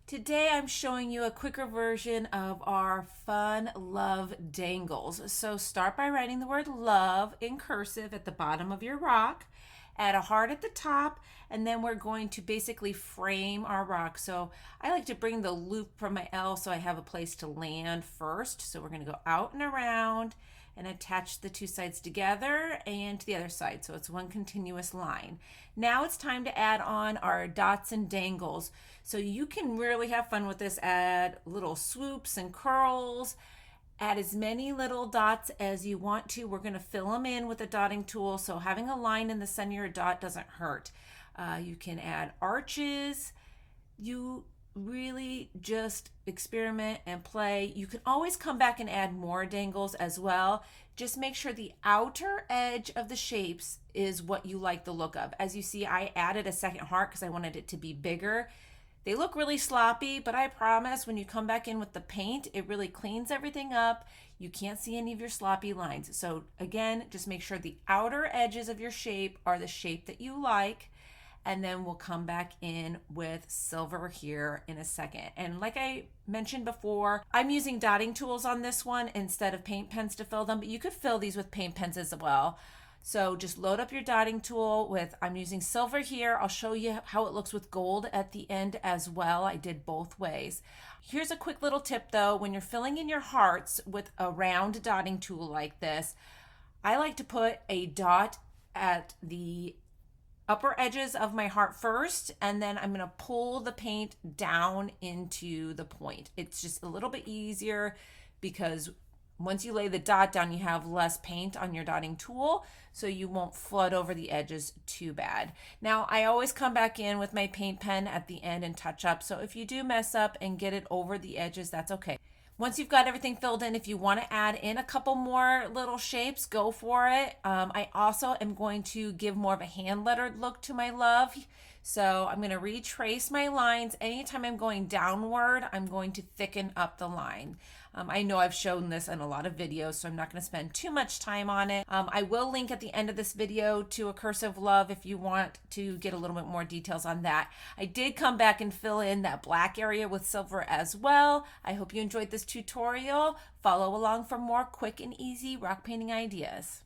Today I'm showing you a quicker version of our fun love dangles. So start by writing the word love in cursive at the bottom of your rock, add a heart at the top, and then we're going to basically frame our rock. So I like to bring the loop from my L so I have a place to land first. So we're going to go out and around and attach the two sides together and to the other side, so it's one continuous line. Now it's time to add on our dots and dangles. So you can really have fun with this. Add little swoops and curls. Add as many little dots as you want to. We're going to fill them in with a dotting tool, so having a line in the center of your dot doesn't hurt. You can add arches. You really just experiment and play. You can always come back and add more dangles as well. Just make sure the outer edge of the shapes is what you like the look of. As you see, I added a second heart because I wanted it to be bigger. They look really sloppy, but I promise when you come back in with the paint, it really cleans everything up. You can't see any of your sloppy lines. So again, just make sure the outer edges of your shape are the shape that you like. And then we'll come back in with silver here in a second. And like I mentioned before, I'm using dotting tools on this one instead of paint pens to fill them, but you could fill these with paint pens as well. So just load up your dotting tool with, I'm using silver here. I'll show you how it looks with gold at the end as well. I did both ways. Here's a quick little tip though. When you're filling in your hearts with a round dotting tool like this, I like to put a dot at the upper edges of my heart first, and then I'm going to pull the paint down into the point. It's just a little bit easier because once you lay the dot down, you have less paint on your dotting tool, so you won't flood over the edges too bad. Now, I always come back in with my paint pen at the end and touch up, so if you do mess up and get it over the edges, that's okay. Once you've got everything filled in, if you want to add in a couple more little shapes, go for it. I also am going to give more of a hand lettered look to my love. So I'm going to retrace my lines. Anytime I'm going downward, I'm going to thicken up the line. I know I've shown this in a lot of videos, so I'm not going to spend too much time on it. I will link at the end of this video to a cursive love if you want to get a little bit more details on that. I did come back and fill in that black area with silver as well. I hope you enjoyed this tutorial. Follow along for more quick and easy rock painting ideas.